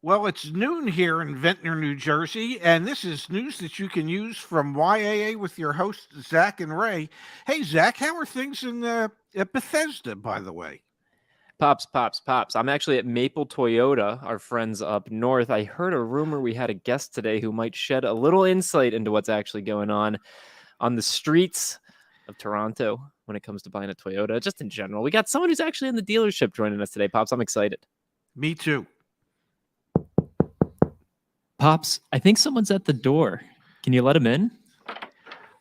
Well, it's noon here in Ventnor, New Jersey, and this is news that you can use from YAA with your hosts, Zach and Ray. Hey, Zach, how are things in at Bethesda, by the way? Pops. I'm actually at Maple Toyota, our friends up north. I heard a rumor we had a guest today who might shed a little insight into what's actually going on the streets of Toronto when it comes to buying a Toyota, just in general. We got someone who's actually in the dealership joining us today, Pops. I'm excited. Me too. Pops, I think someone's at the door. Can you let him in?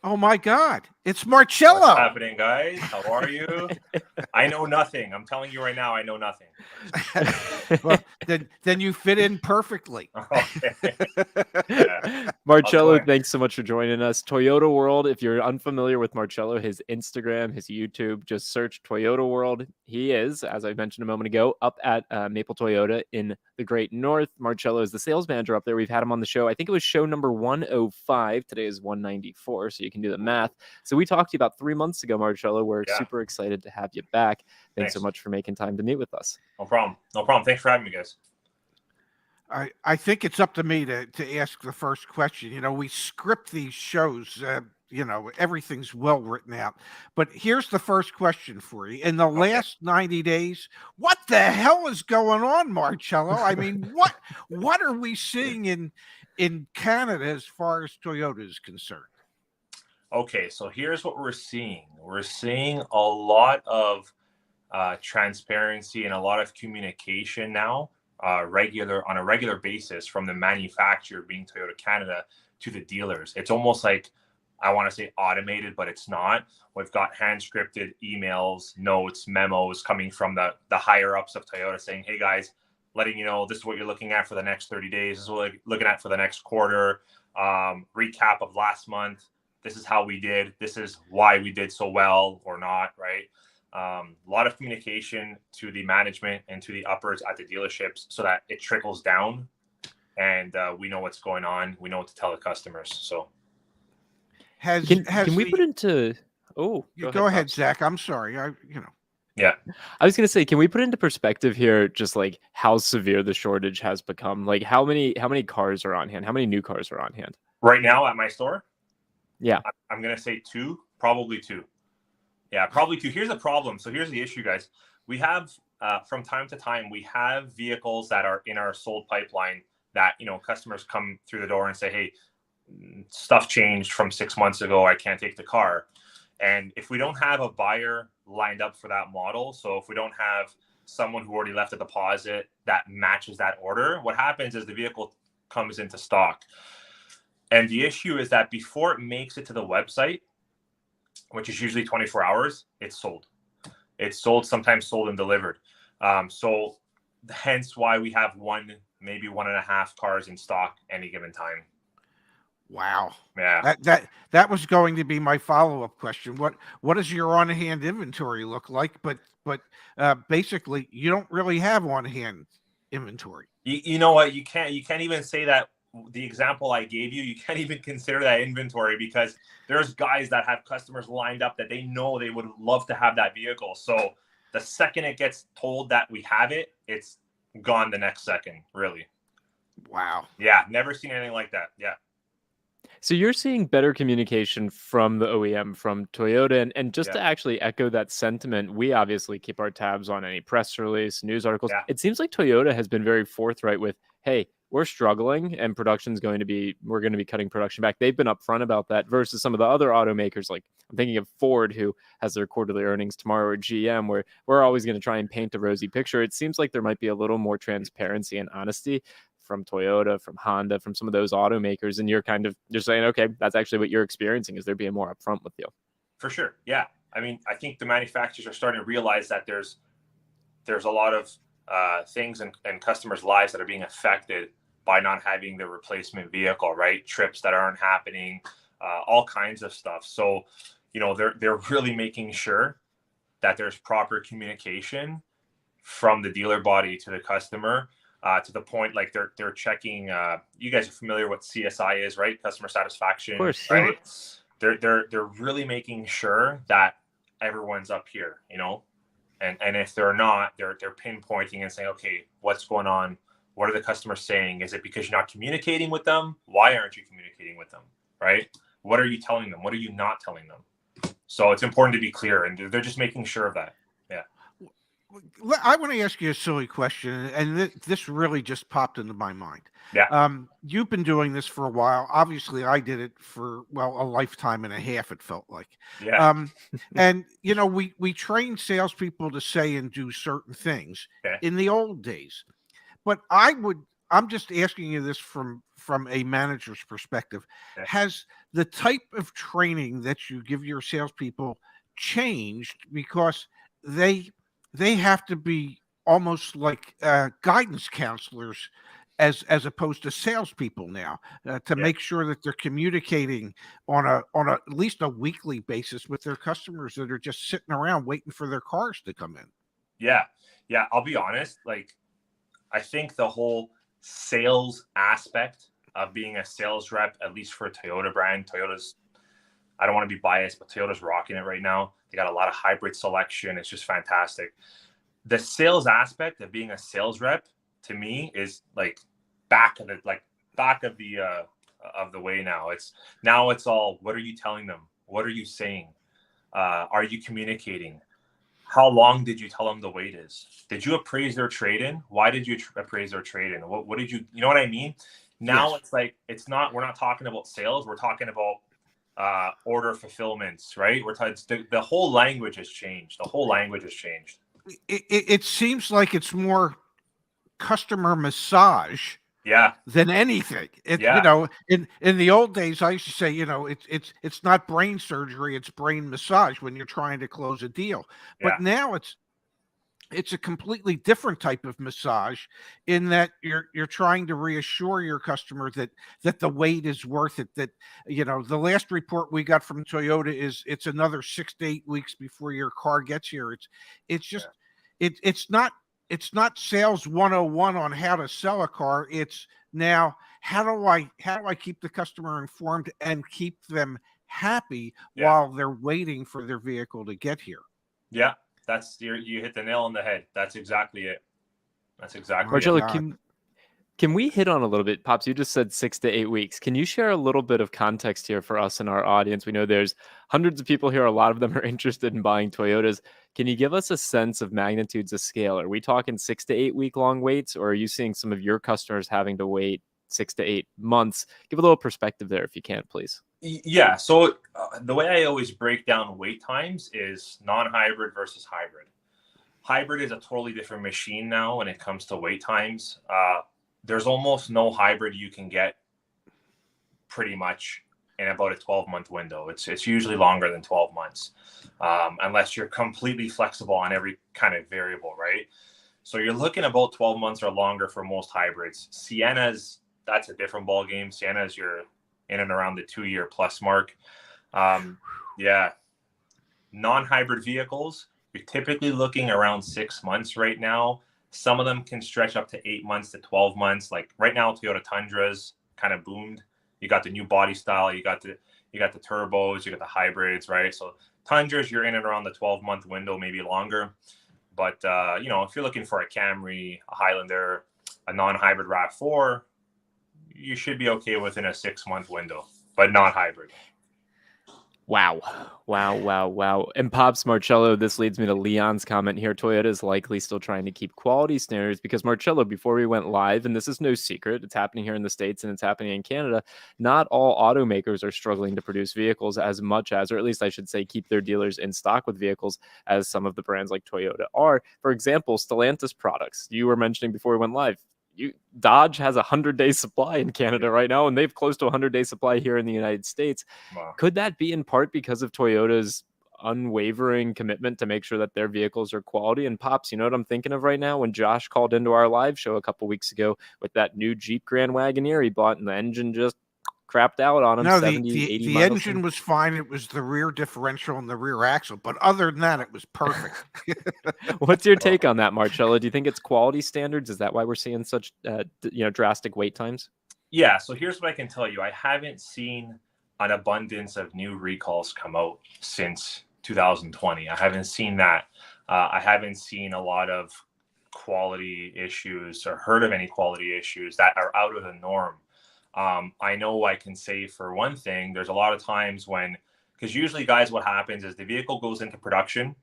Oh my God, it's What's Marcello. happening, guys? How are you? I know nothing. I'm telling you right now, I know nothing. Well, then you fit in perfectly. Okay. Yeah. Marcello, thanks so much for joining us. Toyota World, if you're unfamiliar with Marcello, his Instagram, his YouTube, just search Toyota World. He is, as I mentioned a moment ago, up at Maple Toyota in the Great North. Marcello is the sales manager up there. We've had him on the show. I think it was show number 105. Today is 194, so you can do the math. So we talked to you about 3 months ago, Marcello. We're super excited to have you back. Thanks so much for making time to meet with us. No problem. Thanks for having me, guys. I think it's up to me to ask the first question. You know, we script these shows, everything's well written out. But here's the first question for you. In the last 90 days, what the hell is going on, Marcello? I mean, what are we seeing in Canada as far as Toyota is concerned? Okay, so here's what we're seeing. We're seeing a lot of transparency and a lot of communication now. On a regular basis from the manufacturer, being Toyota Canada, to the dealers. It's almost like, I want to say automated, but it's not. We've got hand scripted emails, notes, memos coming from the higher ups of Toyota saying, hey guys, letting you know this is what you're looking at for the next 30 days. This is what you're looking at for the next quarter. Recap of last month. This is how we did. This is why we did so well or not, right? A lot of communication to the management and to the uppers at the dealerships so that it trickles down and we know what's going on. We know what to tell the customers. So can we put into... Oh, go ahead, Zach. I'm sorry. Yeah. I was going to say, can we put into perspective here just like how severe the shortage has become? Like how many cars are on hand? How many new cars are on hand? Right now at my store? Yeah. I'm going to say probably two. Yeah, probably two. Here's the problem. So here's the issue, guys. We have, from time to time, we have vehicles that are in our sold pipeline that, customers come through the door and say, hey, stuff changed from 6 months ago. I can't take the car. And if we don't have a buyer lined up for that model, so if we don't have someone who already left a deposit that matches that order, what happens is the vehicle comes into stock. And the issue is that before it makes it to the website, which is usually 24 hours, it's sold. It's sold, sometimes sold and delivered. So hence why we have maybe 1.5 cars in stock any given time. Wow. Yeah. That was going to be my follow-up question. What does your on-hand inventory look like? But basically, you don't really have on-hand inventory. You know what? You can't even say that. The example I gave you, you can't even consider that inventory because there's guys that have customers lined up that they know they would love to have that vehicle. So the second it gets told that we have it, it's gone the next second, really. Wow. Yeah, never seen anything like that. Yeah. So you're seeing better communication from the OEM, from Toyota, and just to actually echo that sentiment, we obviously keep our tabs on any press release, news articles. Yeah. It seems like Toyota has been very forthright with, hey, we're struggling and we're going to be cutting production back. They've been upfront about that versus some of the other automakers. Like I'm thinking of Ford, who has their quarterly earnings tomorrow, or GM, where we're always going to try and paint a rosy picture. It seems like there might be a little more transparency and honesty from Toyota, from Honda, from some of those automakers. And you're saying, okay, that's actually what you're experiencing, is they're being more upfront with you. For sure. Yeah. I mean, I think the manufacturers are starting to realize that there's a lot of things and customers' lives that are being affected by not having the replacement vehicle, right? Trips that aren't happening, all kinds of stuff. So, they're really making sure that there's proper communication from the dealer body to the customer, to the point like they're checking. You guys are familiar what CSI is, right? Customer satisfaction, of course, right? They're really making sure that everyone's up here, and if they're not, they're pinpointing and saying, okay, what's going on? What are the customers saying? Is it because you're not communicating with them? Why aren't you communicating with them? Right? What are you telling them? What are you not telling them? So it's important to be clear, and they're just making sure of that. Yeah. I want to ask you a silly question, and this really just popped into my mind. Yeah. You've been doing this for a while. Obviously, I did it for, well, a lifetime and a half, it felt like. Yeah. And we train salespeople to say and do certain things Okay. in the old days. But I'm just asking you this from a manager's perspective. Okay. Has the type of training that you give your salespeople changed because they have to be almost like guidance counselors as opposed to salespeople now, to Yeah. make sure that they're communicating on a at least a weekly basis with their customers that are just sitting around waiting for their cars to come in. Yeah. Yeah. I'll be honest. Like, I think the whole sales aspect of being a sales rep, at least for a Toyota brand, I don't want to be biased, but Toyota's rocking it right now. They got a lot of hybrid selection. It's just fantastic. The sales aspect of being a sales rep, to me, is like back of the way now. It's all, what are you telling them? What are you saying? Are you communicating? How long did you tell them the wait is? Did you appraise their trade-in? Why did you appraise their trade-in? What did you know what I mean? Now Yes. it's like, we're not talking about sales. We're talking about order fulfillments, right? The whole language has changed. The whole language has changed. It seems like it's more customer massage Yeah. than anything. Yeah. In the old days, I used to say, it's not brain surgery, it's brain massage when you're trying to close a deal. Yeah. But now it's a completely different type of massage, in that you're trying to reassure your customer that the wait is worth it. That the last report we got from Toyota is it's another 6 to 8 weeks before your car gets here. It's just it's not sales 101 on how to sell a car. It's now, how do I keep the customer informed and keep them happy while they're waiting for their vehicle to get here. Yeah. You hit the nail on the head. That's exactly it. That's exactly Marcello, it. can we hit on a little bit? Pops, you just said 6 to 8 weeks. Can you share a little bit of context here for us and our audience? We know there's hundreds of people here. A lot of them are interested in buying Toyotas. Can you give us a sense of magnitudes of scale? Are we talking 6 to 8 week long waits, or are you seeing some of your customers having to wait 6 to 8 months? Give a little perspective there if you can, please. Yeah. So the way I always break down wait times is non-hybrid versus hybrid. Hybrid is a totally different machine now when it comes to wait times. There's almost no hybrid you can get pretty much in about a 12-month window. It's usually longer than 12 months, unless you're completely flexible on every kind of variable, right? So you're looking about 12 months or longer for most hybrids. Siennas, that's a different ball game. Siennas, you're in and around the 2-year plus mark. Yeah. Non-hybrid vehicles, you're typically looking around 6 months right now. Some of them can stretch up to 8 months to 12 months. Like right now, Toyota Tundras kind of boomed. You got the new body style. You got the turbos. You got the hybrids, right? So Tundras, you're in and around the 12-month window, maybe longer. But if you're looking for a Camry, a Highlander, a non-hybrid RAV4, you should be okay within a 6-month window, but not hybrid. Wow. And Pops, Marcello, this leads me to Leon's comment here. Toyota is likely still trying to keep quality standards because, Marcello, before we went live, and this is no secret, it's happening here in the States and it's happening in Canada, not all automakers are struggling to produce vehicles as much as, or at least I should say, keep their dealers in stock with vehicles as some of the brands like Toyota are. For example, Stellantis products, you were mentioning before we went live. Dodge has 100-day supply in Canada right now, and they've close to 100-day supply here in the United States. Wow. Could that be in part because of Toyota's unwavering commitment to make sure that their vehicles are quality? And Pops, you know what I'm thinking of right now? When Josh called into our live show a couple weeks ago with that new Jeep Grand Wagoneer he bought, and the engine just crapped out on him. No, 70, 80 the miles. engine was fine. It was the rear differential and the rear axle, but other than that, it was perfect. What's your take on that, Marcello? Do you think it's quality standards? Is that why we're seeing such drastic wait times? Yeah. So here's what I can tell you. I haven't seen an abundance of new recalls come out since 2020. I haven't seen that. I haven't seen a lot of quality issues or heard of any quality issues that are out of the norm. I know I can say for one thing, there's a lot of times when, because usually, guys, what happens is the vehicle goes into production.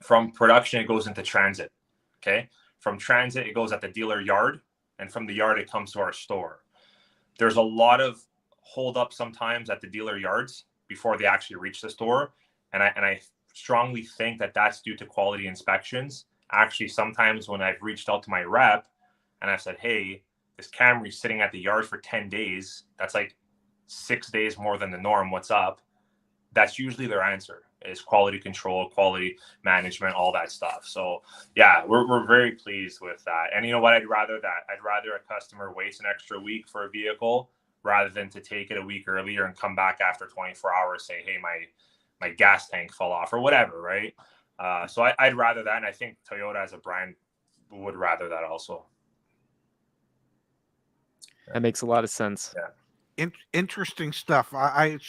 From production, it goes into transit. Okay. From transit, it goes at the dealer yard. And from the yard, it comes to our store. There's a lot of hold up sometimes at the dealer yards before they actually reach the store. And I strongly think that that's due to quality inspections. Actually, sometimes when I've reached out to my rep and I've said, hey, this Camry's sitting at the yard for 10 days, that's like 6 days more than the norm. What's up? That's usually their answer is quality control, quality management, all that stuff. So yeah, we're very pleased with that. And you know what? I'd rather a customer waste an extra week for a vehicle rather than to take it a week earlier and come back after 24 hours, say, hey, my gas tank fell off or whatever, right? So I'd rather that. And I think Toyota as a brand would rather that also. That makes a lot of sense. Yeah. Interesting stuff. I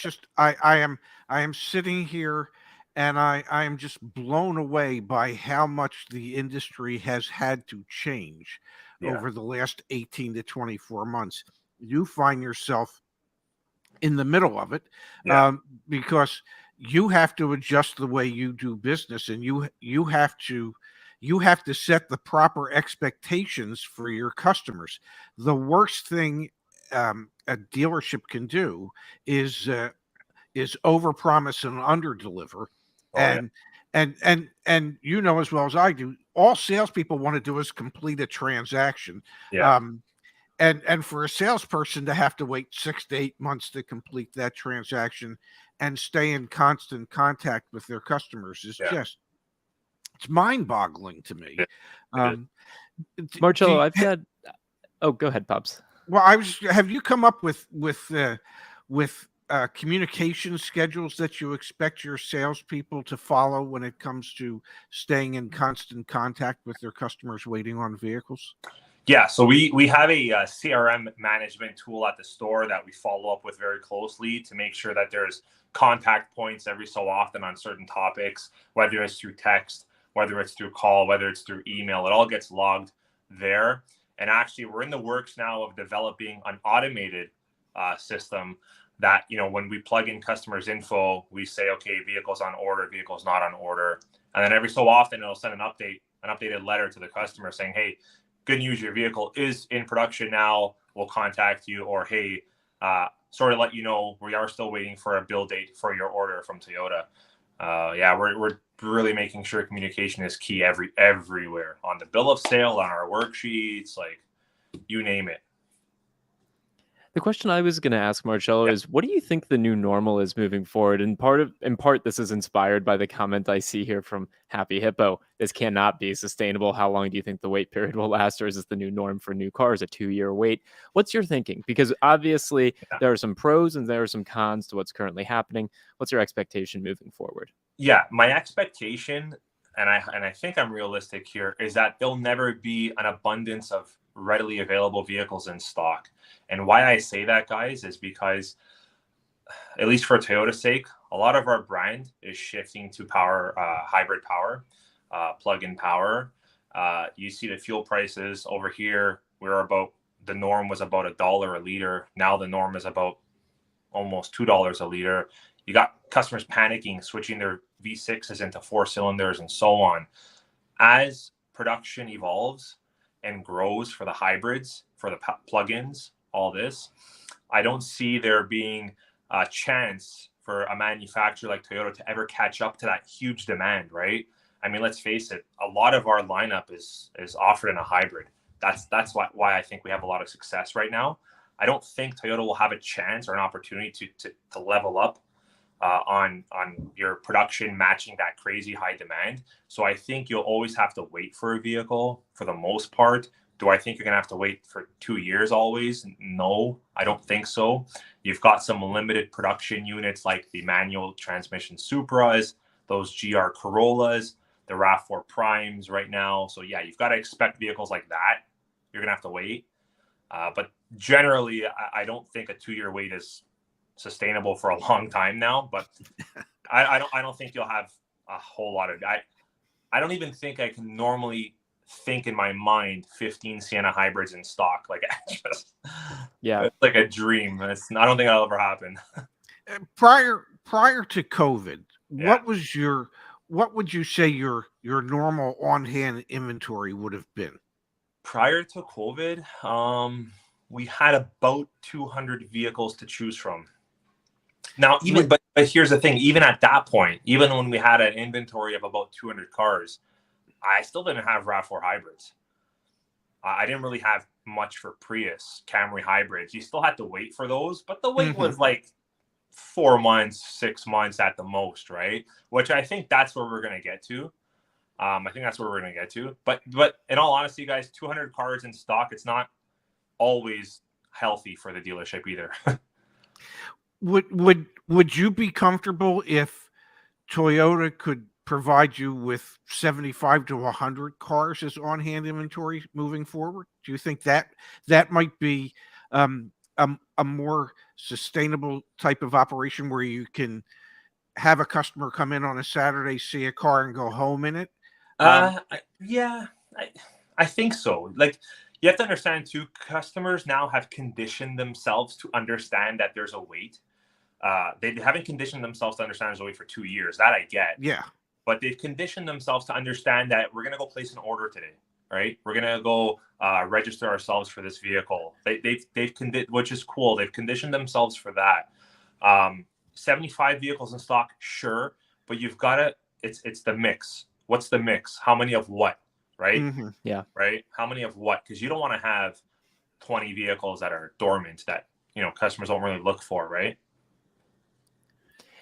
am sitting here and I am just blown away by how much the industry has had to change over the last 18 to 24 months. You find yourself in the middle of it because you have to adjust the way you do business, and you have to set the proper expectations for your customers. The worst thing a dealership can do is overpromise and underdeliver. And you know as well as I do, all salespeople want to do is complete a transaction. And for a salesperson to have to wait 6 to 8 months to complete that transaction and stay in constant contact with their customers is just, it's mind-boggling to me. Marcello, go ahead, Pops. Well, have you come up with communication schedules that you expect your salespeople to follow when it comes to staying in constant contact with their customers waiting on vehicles? Yeah, so we have a CRM management tool at the store that we follow up with very closely to make sure that there's contact points every so often on certain topics, whether it's through text, whether it's through call, whether it's through email. It all gets logged there. And actually, we're in the works now of developing an automated system that, when we plug in customers' info, we say, okay, vehicle's on order, vehicle's not on order. And then every so often, it'll send an updated letter to the customer saying, hey, good news, your vehicle is in production now. We'll contact you. Or, hey, sort of let you know we are still waiting for a bill date for your order from Toyota. We're really making sure communication is key everywhere, on the bill of sale, on our worksheets, like you name it. The question I was going to ask, Marcello, is what do you think the new normal is moving forward? In part, this is inspired by the comment I see here from Happy Hippo. This cannot be sustainable. How long do you think the wait period will last? Or is this the new norm for new cars, a 2-year wait? What's your thinking? Because obviously there are some pros and there are some cons to what's currently happening. What's your expectation moving forward? Yeah, my expectation, and I think I'm realistic here, is that there'll never be an abundance of readily available vehicles in stock. And why I say that, guys, is because, at least for Toyota's sake, a lot of our brand is shifting to hybrid power, plug-in power. You see the fuel prices over here. The norm was about $1 a liter. Now the norm is about almost $2 a liter. You got customers panicking, switching their V6s into 4 cylinders and so on. As production evolves and grows for the hybrids, for the plugins, all this, I don't see there being a chance for a manufacturer like Toyota to ever catch up to that huge demand, right? I mean, let's face it, a lot of our lineup is offered in a hybrid. That's why I think we have a lot of success right now. I don't think Toyota will have a chance or an opportunity to level up on your production matching that crazy high demand. So I think you'll always have to wait for a vehicle for the most part. Do I think you're going to have to wait for 2 years always? No, I don't think so. You've got some limited production units like the manual transmission Supras, those GR Corollas, the RAV4 Primes right now. So yeah, you've got to expect vehicles like that. You're going to have to wait. But generally, I don't think a 2-year wait is sustainable for a long time now. But I don't think you'll have a whole lot of. I don't even think I can normally think in my mind 15 Sienna hybrids in stock. Like, Yeah. it's like a dream. I don't think that'll ever happen. Prior to COVID, Yeah. what would you say your normal on-hand inventory would have been? Prior to COVID, we had about 200 vehicles to choose from. Now, but here's the thing, even at that point, even when we had an inventory of about 200 cars, I still didn't have RAV4 hybrids. I didn't really have much for Prius, Camry hybrids. You still had to wait for those, but the wait was like 4 months, 6 months at the most, right? Which I think that's where we're going to get to. I think that's where we're going to get to. But in all honesty, guys, 200 cars in stock, it's not always healthy for the dealership either. Would you be comfortable if Toyota could provide you with 75 to 100 cars as on-hand inventory moving forward? Do you think that might be a more sustainable type of operation where you can have a customer come in on a Saturday, see a car, and go home in it? Yeah, I think so. Like, you have to understand too, customers now have conditioned themselves to understand that there's a wait. They haven't conditioned themselves to understand there's a wait for 2 years. That I get. Yeah. But they've conditioned themselves to understand that we're going to go place an order today, right? We're going to go register ourselves for this vehicle. Which is cool. They've conditioned themselves for that. 75 vehicles in stock, sure, but you've got to. It's the mix. What's the mix? How many of what, right? Yeah. Right. How many of what? Because you don't want to have 20 vehicles that are dormant that customers don't really look for, right?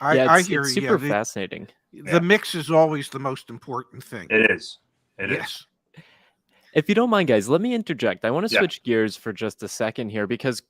I hear it's you. super fascinating. The mix is always the most important thing. It is. It is. If you don't mind, guys, let me interject. I want to switch gears for just a second here because,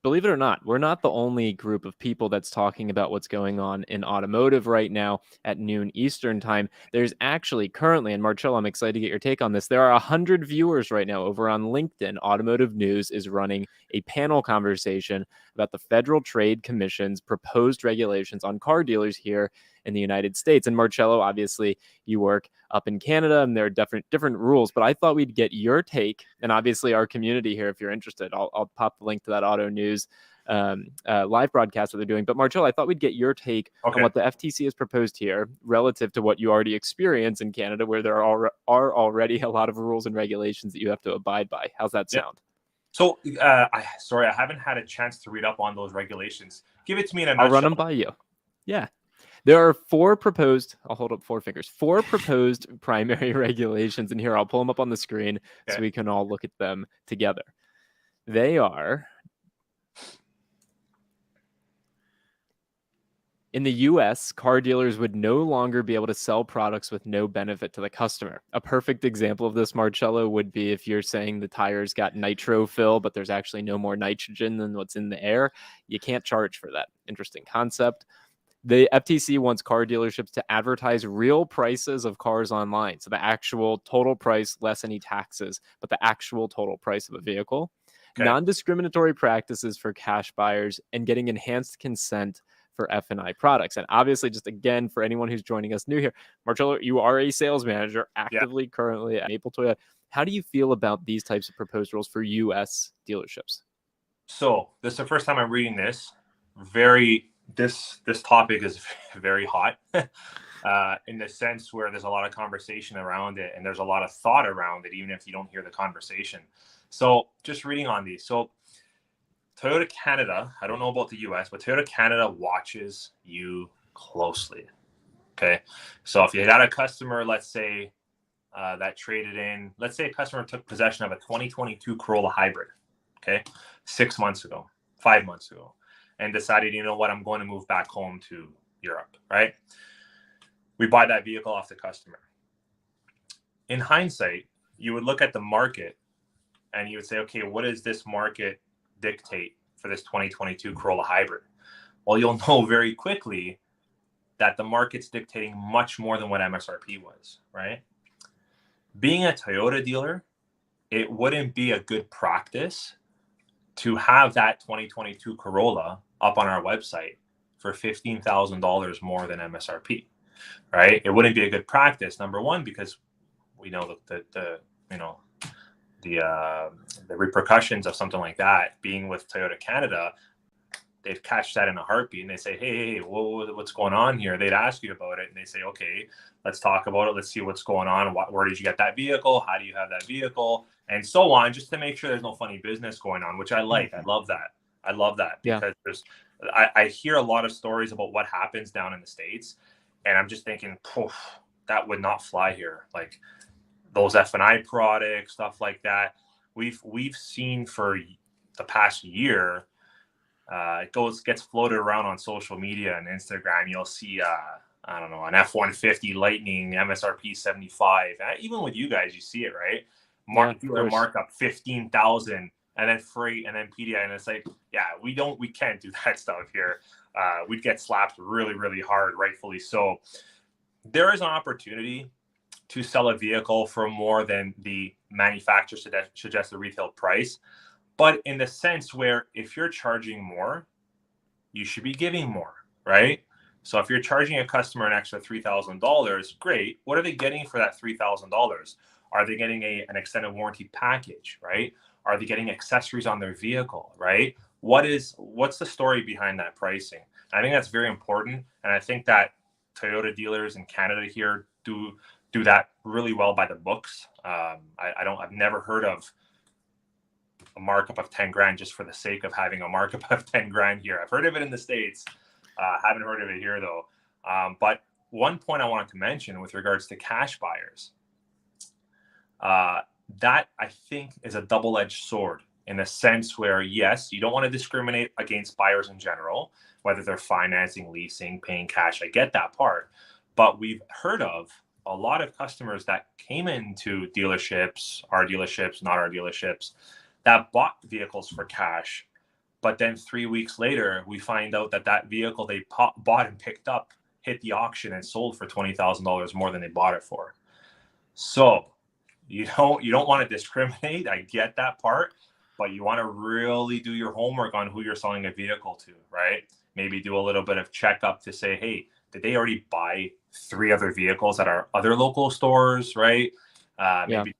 believe it or not, we're not the only group of people that's talking about what's going on in automotive right now at noon Eastern time. There's actually currently, and Marcello, I'm excited to get your take on this, there are 100 viewers right now over on LinkedIn. Automotive News is running a panel conversation about the Federal Trade Commission's proposed regulations on car dealers here in the United States. And Marcello, obviously, you work up in Canada, and there are different rules. But I thought we'd get your take, and obviously our community here, if you're interested. I'll pop the link to that Auto News live broadcast that they're doing. But Marcello, I thought we'd get your take on what the FTC has proposed here relative to what you already experience in Canada, where there are already a lot of rules and regulations that you have to abide by. How's that sound? So, I haven't had a chance to read up on those regulations. Give it to me in a nutshell. I'll run them by you. Yeah. There are 4 proposed, I'll hold up 4 fingers, 4 proposed primary regulations. And here, I'll pull them up on the screen so we can all look at them together. They are, in the US, car dealers would no longer be able to sell products with no benefit to the customer. A perfect example of this, Marcello, would be if you're saying the tires got nitro fill, but there's actually no more nitrogen than what's in the air. You can't charge for that. Interesting concept. The FTC wants car dealerships to advertise real prices of cars online. So the actual total price less any taxes, but the actual total price of a vehicle. Non-discriminatory practices for cash buyers, and getting enhanced consent for F&I products. And obviously, just again, for anyone who's joining us new here, Marcello, you are a sales manager actively currently at Maple Toyota. How do you feel about these types of proposed rules for U.S. dealerships? So this is the first time I'm reading this. This topic is very hot in the sense where there's a lot of conversation around it and there's a lot of thought around it, even if you don't hear the conversation. So just reading on these. So Toyota Canada, I don't know about the US, but Toyota Canada watches you closely. Okay. So if you got a customer, let's say that traded in, let's say a customer took possession of a 2022 Corolla hybrid, okay, 6 months ago, 5 months ago, and decided, you know what, I'm going to move back home to Europe, right? We buy that vehicle off the customer. In hindsight, you would look at the market and you would say, okay, what does this market dictate for this 2022 Corolla hybrid? Well, you'll know very quickly that the market's dictating much more than what MSRP was, right? Being a Toyota dealer, it wouldn't be a good practice to have that 2022 Corolla up on our website for $15,000 more than MSRP, right? It wouldn't be a good practice, number one, because we know that the the repercussions of something like that being with Toyota Canada, they'd catch that in a heartbeat and they say, hey, what's going on here? They'd ask you about it and they say, okay, let's talk about it. Let's see what's going on. Where did you get that vehicle? How do you have that vehicle? And so on, just to make sure there's no funny business going on, which I like. I love that because I hear a lot of stories about what happens down in the States. And I'm just thinking, that would not fly here. Like those F&I products, stuff like that. We've seen for the past year, it gets floated around on social media and Instagram. You'll see, I don't know, an F-150 Lightning MSRP 75. Even with you guys, you see it, right? Markup 15,000, and then freight, and then PDI, and it's like, yeah, we can't do that stuff here. We'd get slapped really, really hard, rightfully so. There is an opportunity to sell a vehicle for more than the manufacturer suggested retail price. But in the sense where if you're charging more, you should be giving more, right? So if you're charging a customer an extra $3,000, great. What are they getting for that $3,000? Are they getting an extended warranty package, right? Are they getting accessories on their vehicle, right? What's the story behind that pricing? I think that's very important. And I think that Toyota dealers in Canada here do that really well by the books. I've never heard of a markup of 10 grand just for the sake of having a markup of 10 grand here. I've heard of it in the States. Haven't heard of it here though. But one point I wanted to mention with regards to cash buyers, that I think is a double-edged sword in a sense where, yes, you don't want to discriminate against buyers in general, whether they're financing, leasing, paying cash. I get that part. But we've heard of a lot of customers that came into dealerships, our dealerships, not our dealerships, that bought vehicles for cash, but then 3 weeks later, we find out that vehicle they bought and picked up hit the auction and sold for $20,000 more than they bought it for. So you don't want to discriminate. I get that part, but you want to really do your homework on who you're selling a vehicle to, right? Maybe do a little bit of checkup to say, hey, did they already buy 3 other vehicles at our other local stores, right? Maybe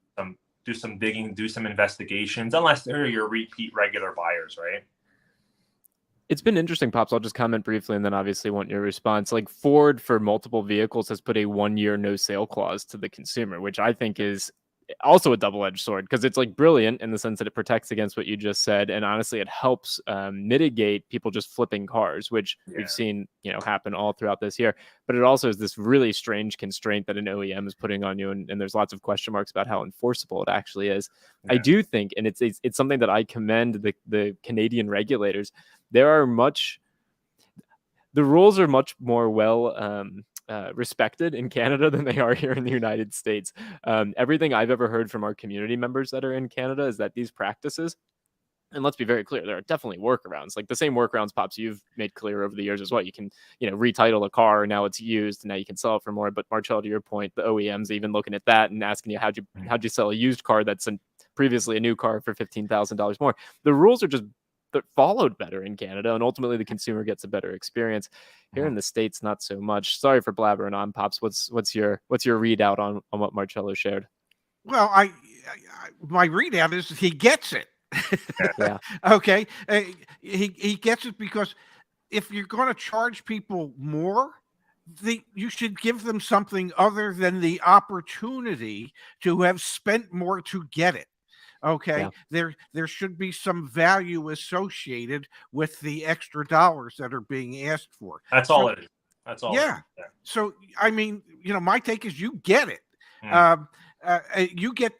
do some digging, do some investigations, unless they're your repeat regular buyers, right? It's been interesting, Pops. I'll just comment briefly and then obviously want your response. Like Ford for multiple vehicles has put a 1-year no sale clause to the consumer, which I think is also a double-edged sword because it's like brilliant in the sense that it protects against what you just said. And honestly, it helps mitigate people just flipping cars, which we've seen, happen all throughout this year. But it also is this really strange constraint that an OEM is putting on you. And there's lots of question marks about how enforceable it actually is. Yeah. I do think, and it's something that I commend the Canadian regulators. The rules are much more respected in Canada than they are here in the United States. Everything I've ever heard from our community members that are in Canada is that these practices, and let's be very clear, there are definitely workarounds, like the same workarounds, Pops, you've made clear over the years as well. You can, retitle a car, now it's used, and now you can sell it for more. But Marcello, to your point, the OEMs even looking at that and asking you, how'd you sell a used car that's previously a new car for $15,000 more? The rules are just followed better in Canada, and ultimately the consumer gets a better experience. Here in the States, not so much. Sorry for blabbering on, Pops. What's your readout on what Marcello shared? Well, my readout is he gets it. Yeah. Okay. He gets it because if you're going to charge people more, you should give them something other than the opportunity to have spent more to get it. Okay. Yeah. There should be some value associated with the extra dollars that are being asked for. That's all it is. That's all. Yeah. So, I mean, my take is you get it. You get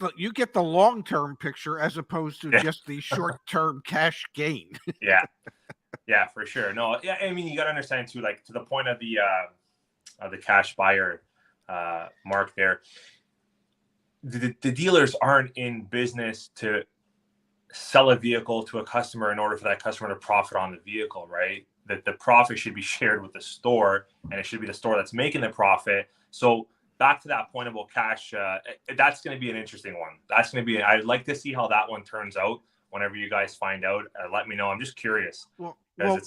the long-term picture as opposed to just the short-term cash gain. Yeah, for sure. No, yeah, I mean, you got to understand too, like to the point of the cash buyer mark there. The dealers aren't in business to sell a vehicle to a customer in order for that customer to profit on the vehicle, right? That the profit should be shared with the store, and it should be the store that's making the profit. So back to that point about cash, that's going to be an interesting one. That's going to be. I'd like to see how that one turns out. Whenever you guys find out, let me know. I'm just curious. Well,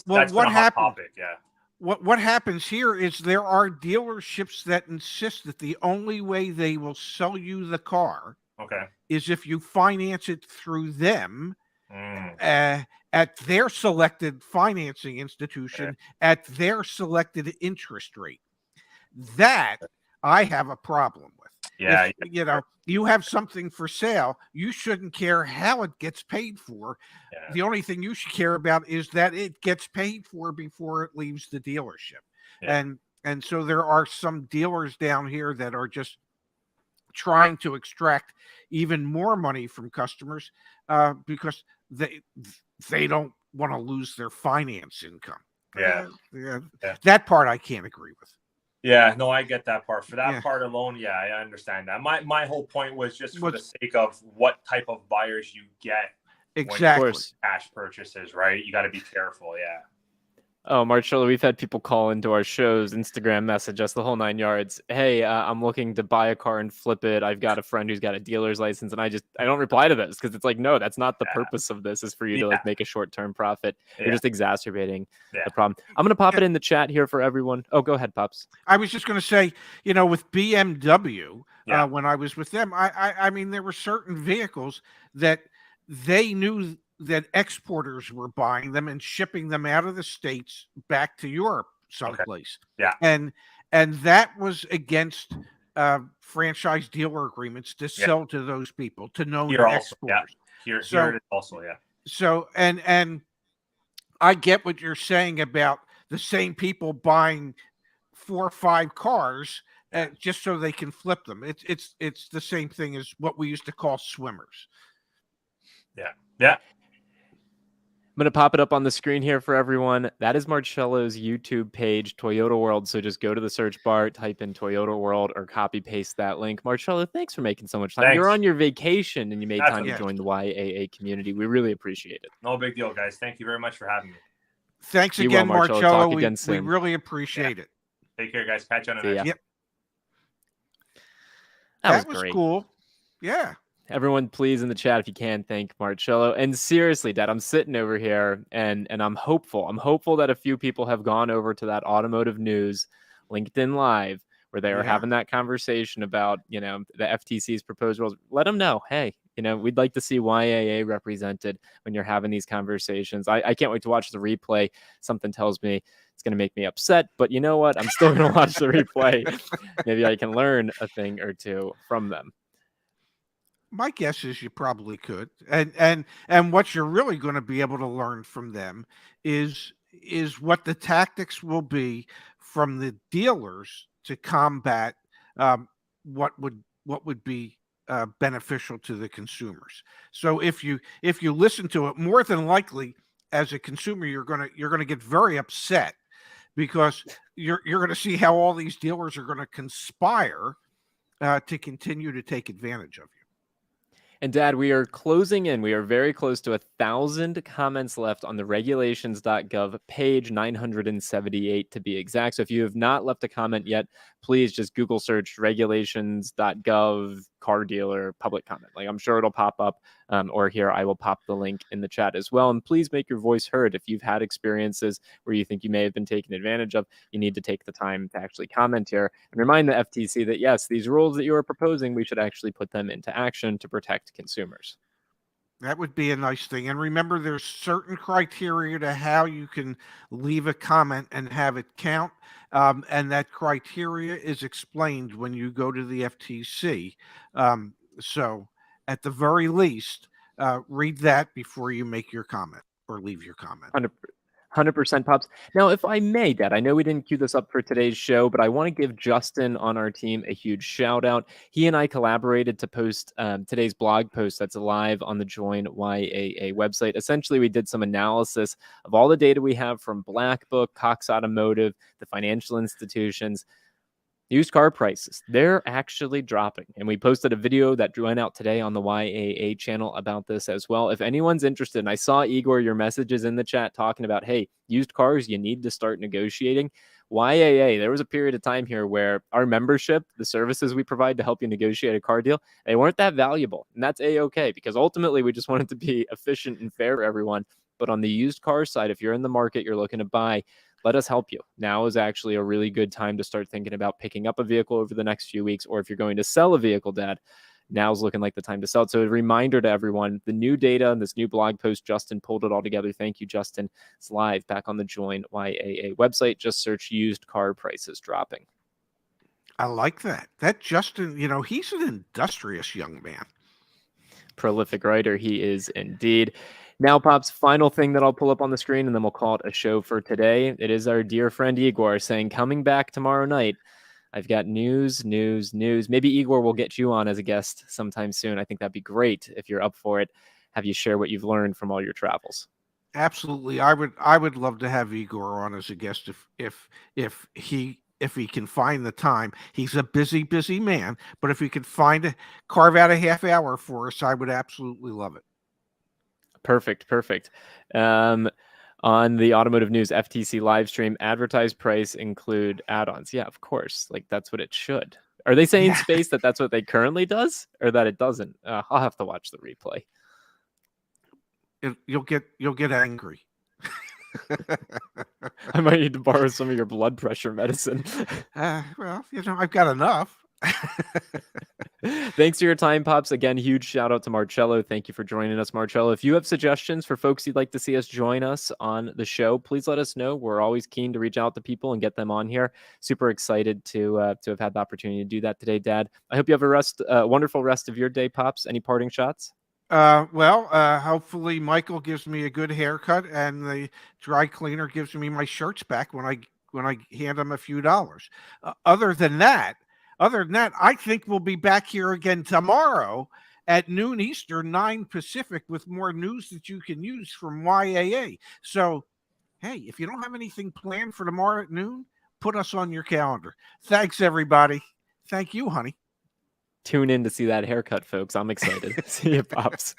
what happened? Yeah. What happens here is there are dealerships that insist that the only way they will sell you the car Okay. is if you finance it through them Mm. at their selected financing institution Okay. at their selected interest rate. That I have a problem with. Yeah. If you have something for sale, you shouldn't care how it gets paid for. Yeah. The only thing you should care about is that it gets paid for before it leaves the dealership. Yeah. And so there are some dealers down here that are just trying to extract even more money from customers because they don't want to lose their finance income. Yeah. Yeah, Yeah. that part I can't agree with. Yeah, no, I get that part. For that Yeah. part alone, yeah, I understand that. My whole point was just for the What's- sake of what type of buyers you get when you Exactly. Of course. cash purchases, right? You got to be careful. Yeah. Oh, Marcello, we've had people call into our shows, Instagram message us, the whole 9 yards. Hey, I'm looking to buy a car and flip it. I've got a friend who's got a dealer's license, and I don't reply to this because it's like, no, that's not the Yeah. purpose of this. Is for you to Yeah. like make a short-term profit. Yeah. You're just exacerbating Yeah. the problem. I'm gonna pop Yeah. it in the chat here for everyone. Oh, go ahead, Pops. I was just going to say, with BMW, Yeah. when I was with them, I mean, there were certain vehicles that they knew that exporters were buying them and shipping them out of the States back to Europe someplace. Yeah. And that was against franchise dealer agreements to sell to those people, to known Here also, yeah. exporters. Here it is also, yeah. So, and I get what you're saying about the same people buying 4 or 5 cars just so they can flip them. It's the same thing as what we used to call swimmers. Yeah. Yeah. I'm going to pop it up on the screen here for everyone. That is Marcello's YouTube page, Toyota World. So just go to the search bar, type in Toyota World, or copy paste that link. Marcello, thanks for making so much time. Thanks. You're on your vacation and you made time Yeah. to join the YAA community. We really appreciate it. No big deal, guys. Thank you very much for having me. Thanks You again, will, Marcello. Marcello. Talk We again soon. really appreciate it. Take care, guys. Catch you on the See next ya. Yep. That was was great. cool. Yeah. Everyone, please in the chat, if you can, thank Marcello. And seriously, Dad, I'm sitting over here and I'm hopeful. I'm hopeful that a few people have gone over to that Automotive News LinkedIn Live where they are Yeah. having that conversation about, the FTC's proposed rules. Let them know, hey, we'd like to see YAA represented when you're having these conversations. I can't wait to watch the replay. Something tells me it's going to make me upset, but you know what? I'm still going to watch the replay. Maybe I can learn a thing or two from them. My guess is you probably could. And what you're really going to be able to learn from them is what the tactics will be from the dealers to combat what would be beneficial to the consumers. So if you listen to it, more than likely as a consumer you're going to get very upset because you're going to see how all these dealers are going to conspire to continue to take advantage of you. And Dad, we are closing in. We are very close to 1,000 comments left on the regulations.gov page, 978 to be exact. So if you have not left a comment yet, please just Google search regulations.gov car dealer public comment. Like I'm sure it'll pop up, or here I will pop the link in the chat as well. And please make your voice heard. If you've had experiences where you think you may have been taken advantage of, you need to take the time to actually comment here and remind the FTC that yes, these rules that you are proposing, we should actually put them into action to protect consumers. That would be a nice thing. And remember, there's certain criteria to how you can leave a comment and have it count. And that criteria is explained when you go to the FTC. So at the very least, read that before you make your comment or leave your comment. 100% Pops. Now, if I may, Dad, I know we didn't cue this up for today's show, but I want to give Justin on our team a huge shout out. He and I collaborated to post today's blog post that's live on the Join YAA website. Essentially, we did some analysis of all the data we have from Black Book, Cox Automotive, the financial institutions. Used car prices, they're actually dropping. And we posted a video that went out today on the YAA channel about this as well. If anyone's interested, and I saw, Igor, your messages in the chat talking about, hey, used cars, you need to start negotiating. YAA, there was a period of time here where our membership, the services we provide to help you negotiate a car deal, they weren't that valuable. And that's A-okay, because ultimately we just wanted to be efficient and fair for everyone. But on the used car side, if you're in the market, you're looking to buy, let us help you. Now is actually a really good time to start thinking about picking up a vehicle over the next few weeks, or if you're going to sell a vehicle, Dad, now's looking like the time to sell it. So a reminder to everyone, the new data and this new blog post, Justin pulled it all together. Thank you, Justin. It's live back on the Join YAA website. Just search used car prices dropping. I like that. That Justin, he's an industrious young man. Prolific writer he is indeed. Now, Pops, final thing that I'll pull up on the screen, and then we'll call it a show for today. It is our dear friend Igor saying, coming back tomorrow night. I've got news. Maybe Igor will get you on as a guest sometime soon. I think that'd be great if you're up for it. Have you share what you've learned from all your travels? Absolutely. I would love to have Igor on as a guest if he can find the time. He's a busy man, but if he could carve out a half hour for us, I would absolutely love it. Perfect. On the Automotive News FTC live stream, advertised price include add-ons. Yeah, of course. Like, that's what it should. Are they saying Space that's what they currently does, or that it doesn't? I'll have to watch the replay. You'll get angry. I might need to borrow some of your blood pressure medicine. Well, I've got enough. Thanks for your time, Pops. Again, huge shout out to Marcello. Thank you for joining us, Marcello. If you have suggestions for folks you'd like to see us join us on the show, please let us know. We're always keen to reach out to people and get them on here. Super excited to have had the opportunity to do that today, Dad. I hope you have a wonderful rest of your day, Pops. Any parting shots? Hopefully Michael gives me a good haircut and the dry cleaner gives me my shirts back when I hand him a few dollars. Other than that, I think we'll be back here again tomorrow at noon Eastern, 9 Pacific, with more news that you can use from YAA. So, hey, if you don't have anything planned for tomorrow at noon, put us on your calendar. Thanks, everybody. Thank you, honey. Tune in to see that haircut, folks. I'm excited. See you, Pops.